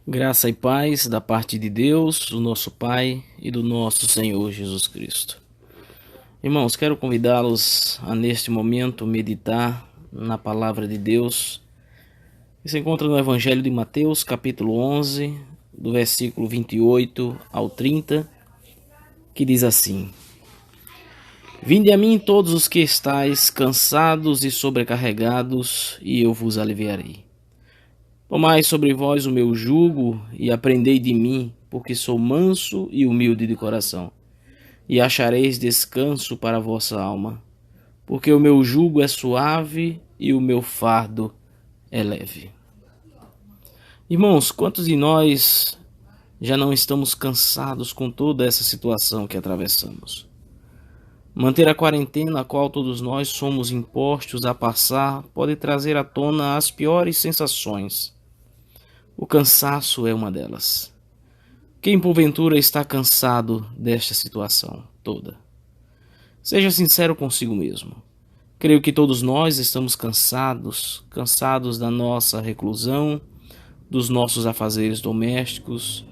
Graça e paz da parte de Deus, do nosso Pai e do nosso Senhor Jesus Cristo. Irmãos, quero convidá-los a neste momento meditar na palavra de Deus, que se encontra no Evangelho de Mateus, capítulo 11, do versículo 28 ao 30, que diz assim: Vinde a mim todos os que estáis cansados e sobrecarregados, e eu vos aliviarei. Tomai sobre vós o meu jugo e aprendei de mim, porque sou manso e humilde de coração, e achareis descanso para a vossa alma, porque o meu jugo é suave e o meu fardo é leve. Irmãos, quantos de nós já não estamos cansados com toda essa situação que atravessamos? Manter a quarentena a qual todos nós somos impostos a passar pode trazer à tona as piores sensações. O cansaço é uma delas. Quem porventura está cansado desta situação toda? Seja sincero consigo mesmo. Creio que todos nós estamos cansados da nossa reclusão, dos nossos afazeres domésticos,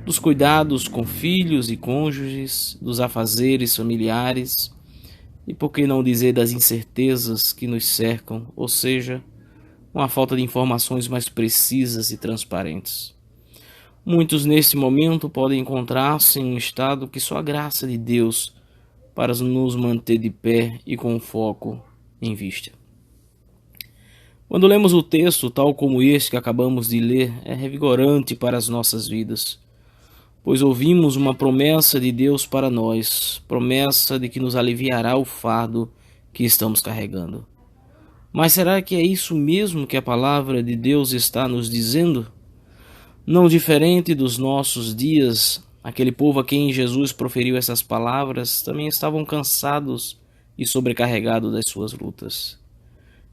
dos cuidados com filhos e cônjuges, dos afazeres familiares e, por que não dizer, das incertezas que nos cercam, ou seja, uma falta de informações mais precisas e transparentes. Muitos neste momento podem encontrar-se em um estado que só a graça de Deus para nos manter de pé e com foco em vista. Quando lemos o texto tal como este que acabamos de ler, é revigorante para as nossas vidas, pois ouvimos uma promessa de Deus para nós, promessa de que nos aliviará o fardo que estamos carregando. Mas será que é isso mesmo que a palavra de Deus está nos dizendo? Não diferente dos nossos dias, aquele povo a quem Jesus proferiu essas palavras também estavam cansados e sobrecarregados das suas lutas.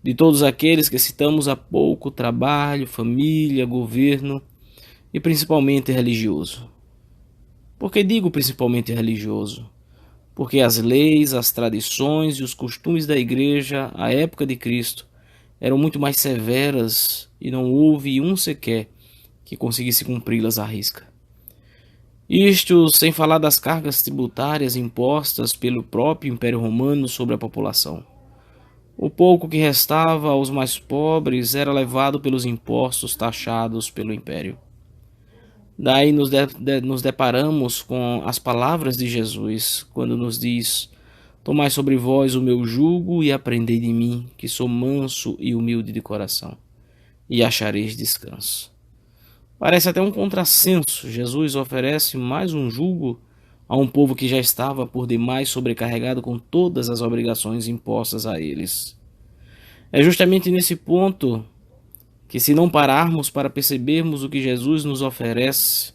De todos aqueles que citamos há pouco, trabalho, família, governo e principalmente religioso. Por que digo principalmente religioso? Porque as leis, as tradições e os costumes da igreja à época de Cristo eram muito mais severas e não houve um sequer que conseguisse cumpri-las à risca. Isto sem falar das cargas tributárias impostas pelo próprio Império Romano sobre a população. O pouco que restava aos mais pobres era levado pelos impostos taxados pelo Império. Daí nos deparamos com as palavras de Jesus, quando nos diz: Tomai sobre vós o meu jugo e aprendei de mim, que sou manso e humilde de coração, e achareis descanso. Parece até um contrassenso. Jesus oferece mais um jugo a um povo que já estava por demais sobrecarregado com todas as obrigações impostas a eles. É justamente nesse ponto que, se não pararmos para percebermos o que Jesus nos oferece,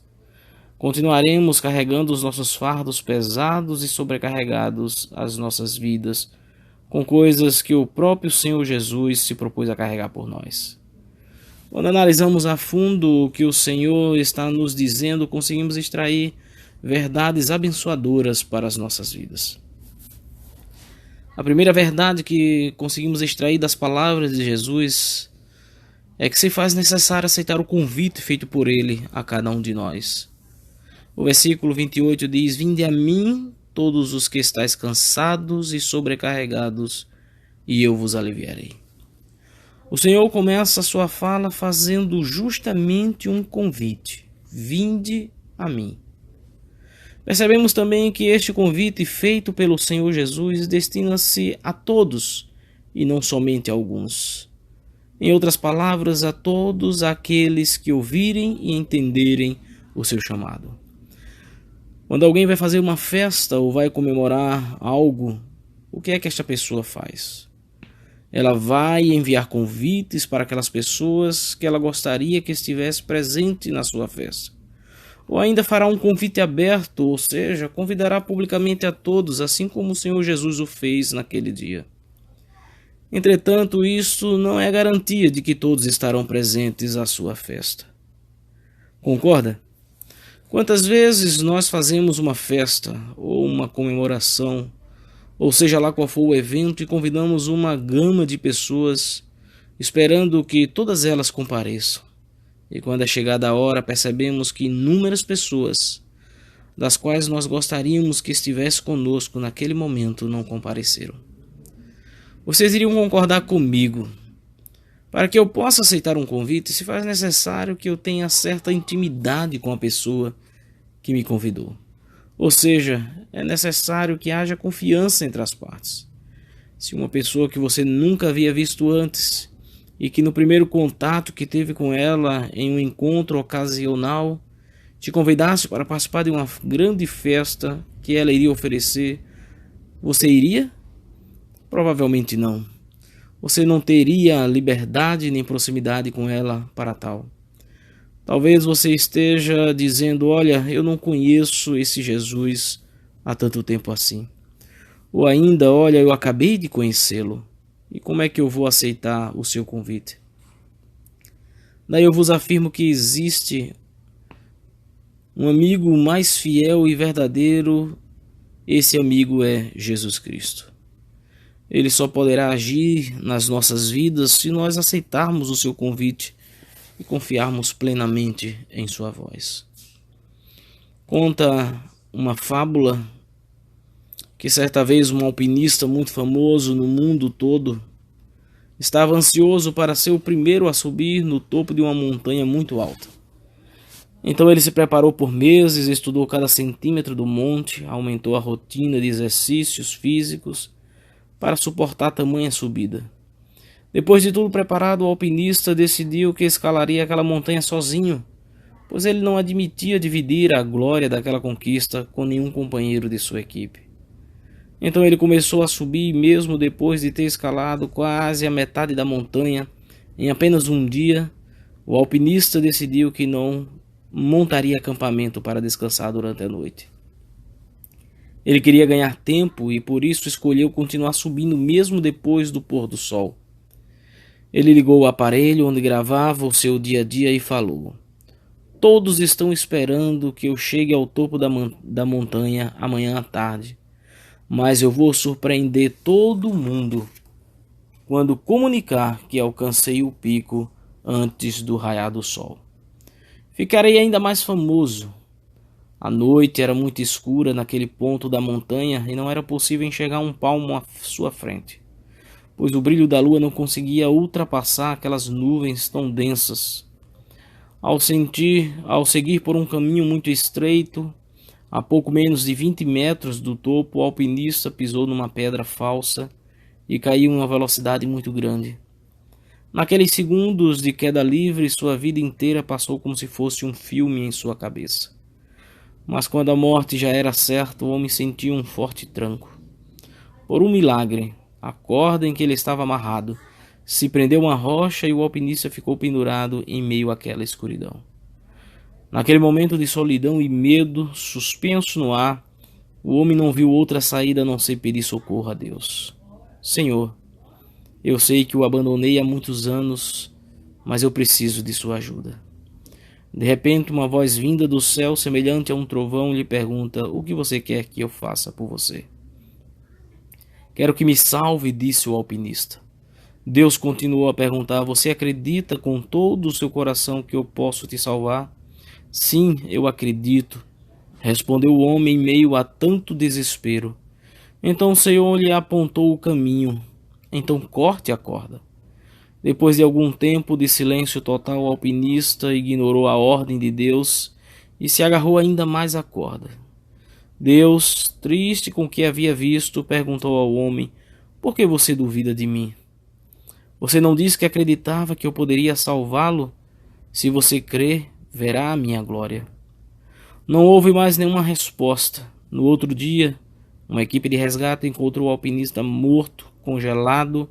continuaremos carregando os nossos fardos pesados e sobrecarregados as nossas vidas com coisas que o próprio Senhor Jesus se propôs a carregar por nós. Quando analisamos a fundo o que o Senhor está nos dizendo, conseguimos extrair verdades abençoadoras para as nossas vidas. A primeira verdade que conseguimos extrair das palavras de Jesus é que se faz necessário aceitar o convite feito por ele a cada um de nós. O versículo 28 diz: Vinde a mim todos os que estáis cansados e sobrecarregados, e eu vos aliviarei. O Senhor começa a sua fala fazendo justamente um convite: vinde a mim. Percebemos também que este convite feito pelo Senhor Jesus destina-se a todos e não somente a alguns. Em outras palavras, a todos aqueles que ouvirem e entenderem o seu chamado. Quando alguém vai fazer uma festa ou vai comemorar algo, o que é que esta pessoa faz? Ela vai enviar convites para aquelas pessoas que ela gostaria que estivesse presente na sua festa. Ou ainda fará um convite aberto, ou seja, convidará publicamente a todos, assim como o Senhor Jesus o fez naquele dia. Entretanto, isso não é garantia de que todos estarão presentes à sua festa. Concorda? Quantas vezes nós fazemos uma festa ou uma comemoração, ou seja lá qual for o evento, e convidamos uma gama de pessoas, esperando que todas elas compareçam. E quando é chegada a hora, percebemos que inúmeras pessoas, das quais nós gostaríamos que estivesse conosco naquele momento, não compareceram. Vocês iriam concordar comigo? Para que eu possa aceitar um convite, se faz necessário que eu tenha certa intimidade com a pessoa que me convidou. Ou seja, é necessário que haja confiança entre as partes. Se uma pessoa que você nunca havia visto antes e que no primeiro contato que teve com ela em um encontro ocasional te convidasse para participar de uma grande festa que ela iria oferecer, você iria? Provavelmente não. Você não teria liberdade nem proximidade com ela para tal. Talvez você esteja dizendo: olha, eu não conheço esse Jesus há tanto tempo assim. Ou ainda: olha, eu acabei de conhecê-lo. E como é que eu vou aceitar o seu convite? Daí eu vos afirmo que existe um amigo mais fiel e verdadeiro. Esse amigo é Jesus Cristo. Ele só poderá agir nas nossas vidas se nós aceitarmos o seu convite e confiarmos plenamente em sua voz. Conta uma fábula que certa vez um alpinista muito famoso no mundo todo estava ansioso para ser o primeiro a subir no topo de uma montanha muito alta. Então ele se preparou por meses, estudou cada centímetro do monte, aumentou a rotina de exercícios físicos para suportar tamanha subida. Depois de tudo preparado, o alpinista decidiu que escalaria aquela montanha sozinho, pois ele não admitia dividir a glória daquela conquista com nenhum companheiro de sua equipe. Então ele começou a subir, mesmo depois de ter escalado quase a metade da montanha, em apenas um dia, o alpinista decidiu que não montaria acampamento para descansar durante a noite. Ele queria ganhar tempo e por isso escolheu continuar subindo mesmo depois do pôr do sol. Ele ligou o aparelho onde gravava o seu dia a dia e falou: todos estão esperando que eu chegue ao topo da montanha amanhã à tarde, mas eu vou surpreender todo mundo quando comunicar que alcancei o pico antes do raiar do sol. Ficarei ainda mais famoso. A noite era muito escura naquele ponto da montanha e não era possível enxergar um palmo à sua frente, pois o brilho da lua não conseguia ultrapassar aquelas nuvens tão densas. Ao seguir por um caminho muito estreito, a pouco menos de 20 metros do topo, o alpinista pisou numa pedra falsa e caiu em uma velocidade muito grande. Naqueles segundos de queda livre, sua vida inteira passou como se fosse um filme em sua cabeça. Mas quando a morte já era certa, o homem sentiu um forte tranco. Por um milagre, a corda em que ele estava amarrado se prendeu a uma rocha e o alpinista ficou pendurado em meio àquela escuridão. Naquele momento de solidão e medo, suspenso no ar, o homem não viu outra saída a não ser pedir socorro a Deus. Senhor, eu sei que o abandonei há muitos anos, mas eu preciso de sua ajuda. De repente, uma voz vinda do céu, semelhante a um trovão, lhe pergunta: o que você quer que eu faça por você? Quero que me salve, disse o alpinista. Deus continuou a perguntar: você acredita com todo o seu coração que eu posso te salvar? Sim, eu acredito, respondeu o homem em meio a tanto desespero. Então o Senhor lhe apontou o caminho. Então corte a corda. Depois de algum tempo de silêncio total, o alpinista ignorou a ordem de Deus e se agarrou ainda mais à corda. Deus, triste com o que havia visto, perguntou ao homem: por que você duvida de mim? Você não disse que acreditava que eu poderia salvá-lo? Se você crer, verá a minha glória. Não houve mais nenhuma resposta. No outro dia, uma equipe de resgate encontrou o alpinista morto, congelado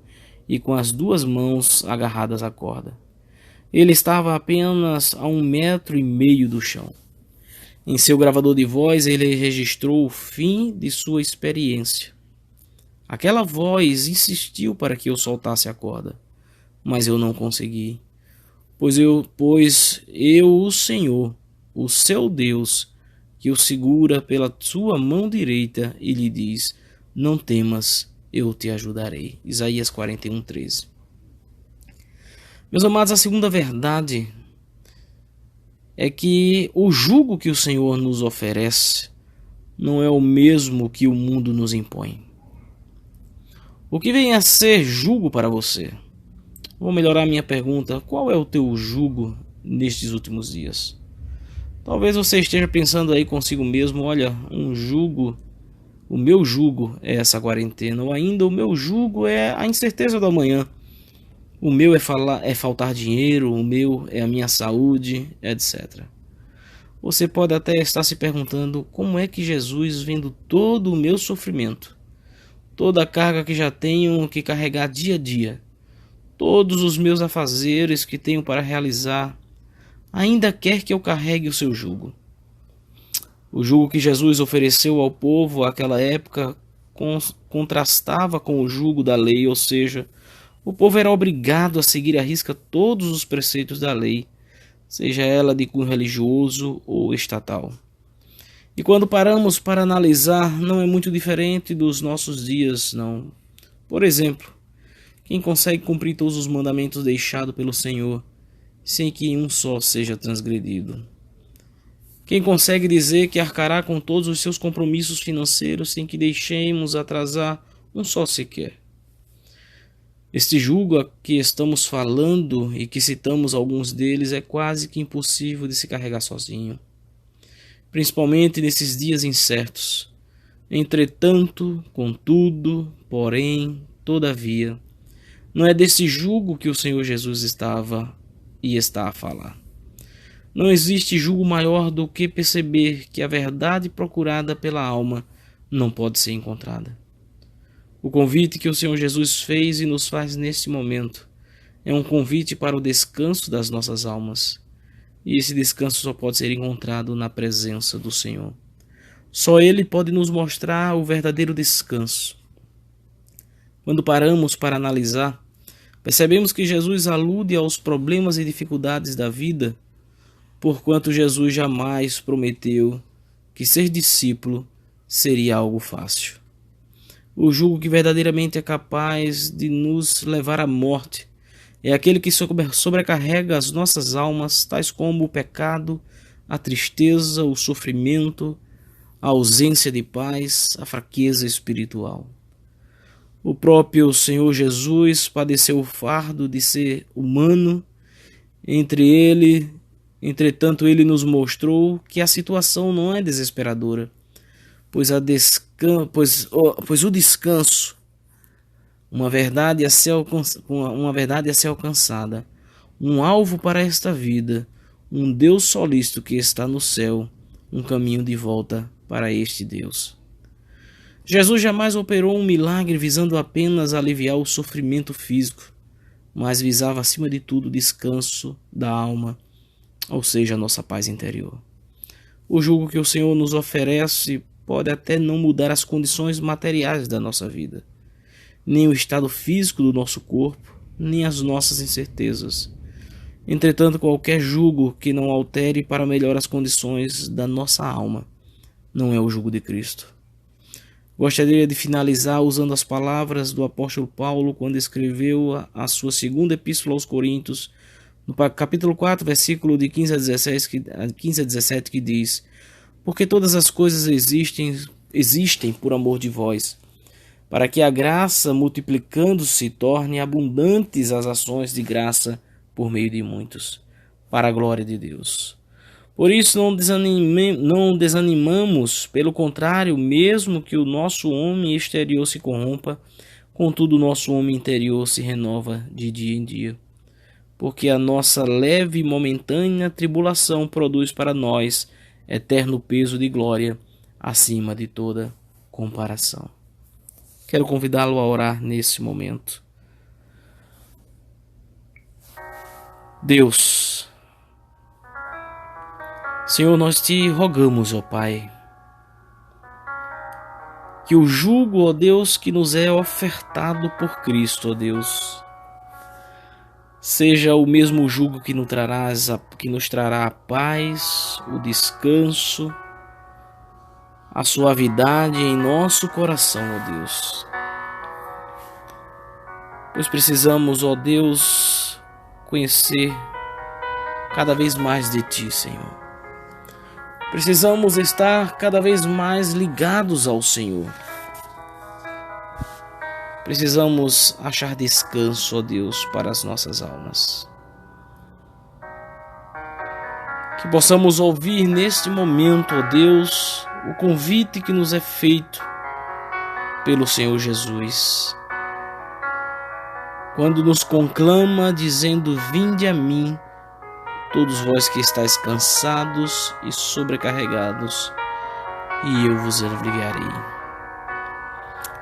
e com as duas mãos agarradas à corda. Ele estava apenas a 1,5 metros do chão. Em seu gravador de voz, ele registrou o fim de sua experiência. Aquela voz insistiu para que eu soltasse a corda, mas eu não consegui, pois eu, o Senhor, o seu Deus, que o segura pela sua mão direita e lhe diz: não temas, eu te ajudarei. Isaías 41:13. Meus amados, a segunda verdade é que o jugo que o Senhor nos oferece não é o mesmo que o mundo nos impõe. O que vem a ser jugo para você? Vou melhorar minha pergunta: qual é o teu jugo nestes últimos dias? Talvez você esteja pensando aí consigo mesmo: olha, um jugo, o meu jugo é essa quarentena, ou ainda o meu jugo é a incerteza do amanhã. O meu é faltar dinheiro, o meu é a minha saúde, etc. Você pode até estar se perguntando: como é que Jesus, vendo todo o meu sofrimento, toda a carga que já tenho que carregar dia a dia, todos os meus afazeres que tenho para realizar, ainda quer que eu carregue o seu jugo? O jugo que Jesus ofereceu ao povo àquela época contrastava com o jugo da lei, ou seja, o povo era obrigado a seguir à risca todos os preceitos da lei, seja ela de cunho religioso ou estatal. E quando paramos para analisar, não é muito diferente dos nossos dias, não. Por exemplo, quem consegue cumprir todos os mandamentos deixados pelo Senhor, sem que um só seja transgredido? Quem consegue dizer que arcará com todos os seus compromissos financeiros sem que deixemos atrasar um só sequer? Este jugo a que estamos falando e que citamos alguns deles é quase que impossível de se carregar sozinho, principalmente nesses dias incertos. Entretanto, contudo, porém, todavia, não é desse jugo que o Senhor Jesus estava e está a falar. Não existe jugo maior do que perceber que a verdade procurada pela alma não pode ser encontrada. O convite que o Senhor Jesus fez e nos faz neste momento é um convite para o descanso das nossas almas. E esse descanso só pode ser encontrado na presença do Senhor. Só Ele pode nos mostrar o verdadeiro descanso. Quando paramos para analisar, percebemos que Jesus alude aos problemas e dificuldades da vida, porquanto Jesus jamais prometeu que ser discípulo seria algo fácil. O jugo que verdadeiramente é capaz de nos levar à morte é aquele que sobrecarrega as nossas almas, tais como o pecado, a tristeza, o sofrimento, a ausência de paz, a fraqueza espiritual. O próprio Senhor Jesus padeceu o fardo de ser humano. Entretanto, ele nos mostrou que a situação não é desesperadora, pois o descanso, uma verdade a ser alcançada, um alvo para esta vida, um Deus solícito que está no céu, um caminho de volta para este Deus. Jesus jamais operou um milagre visando apenas aliviar o sofrimento físico, mas visava acima de tudo o descanso da alma, ou seja, a nossa paz interior. O jugo que o Senhor nos oferece pode até não mudar as condições materiais da nossa vida, nem o estado físico do nosso corpo, nem as nossas incertezas. Entretanto, qualquer jugo que não altere para melhor as condições da nossa alma não é o jugo de Cristo. Gostaria de finalizar usando as palavras do apóstolo Paulo quando escreveu a sua segunda epístola aos Coríntios, no capítulo 4, versículo de 15 a 17, que diz: porque todas as coisas existem por amor de vós, para que a graça, multiplicando-se, torne abundantes as ações de graça por meio de muitos, para a glória de Deus. Por isso não desanimamos, pelo contrário, mesmo que o nosso homem exterior se corrompa, contudo o nosso homem interior se renova de dia em dia. Porque a nossa leve e momentânea tribulação produz para nós eterno peso de glória acima de toda comparação. Quero convidá-lo a orar nesse momento. Deus, Senhor, nós te rogamos, ó Pai, que o jugo, ó Deus, que nos é ofertado por Cristo, ó Deus, seja o mesmo jugo que nos trará a paz, o descanso, a suavidade em nosso coração, ó Deus. Pois precisamos, ó Deus, conhecer cada vez mais de Ti, Senhor. Precisamos estar cada vez mais ligados ao Senhor. Precisamos achar descanso, ó Deus, para as nossas almas. Que possamos ouvir neste momento, ó Deus, o convite que nos é feito pelo Senhor Jesus, quando nos conclama dizendo: vinde a mim, todos vós que estáis cansados e sobrecarregados, e eu vos aliviarei.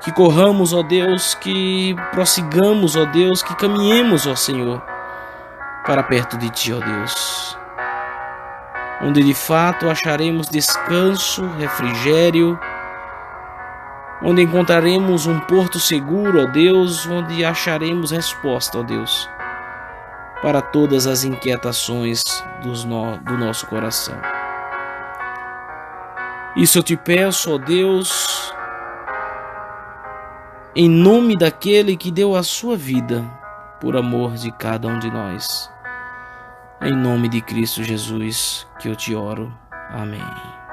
Que corramos, ó Deus, que prossigamos, ó Deus, que caminhemos, ó Senhor, para perto de Ti, ó Deus, onde de fato acharemos descanso, refrigério, onde encontraremos um porto seguro, ó Deus, onde acharemos resposta, ó Deus, para todas as inquietações do nosso coração. Isso eu te peço, ó Deus, em nome daquele que deu a sua vida por amor de cada um de nós. Em nome de Cristo Jesus que eu te oro. Amém.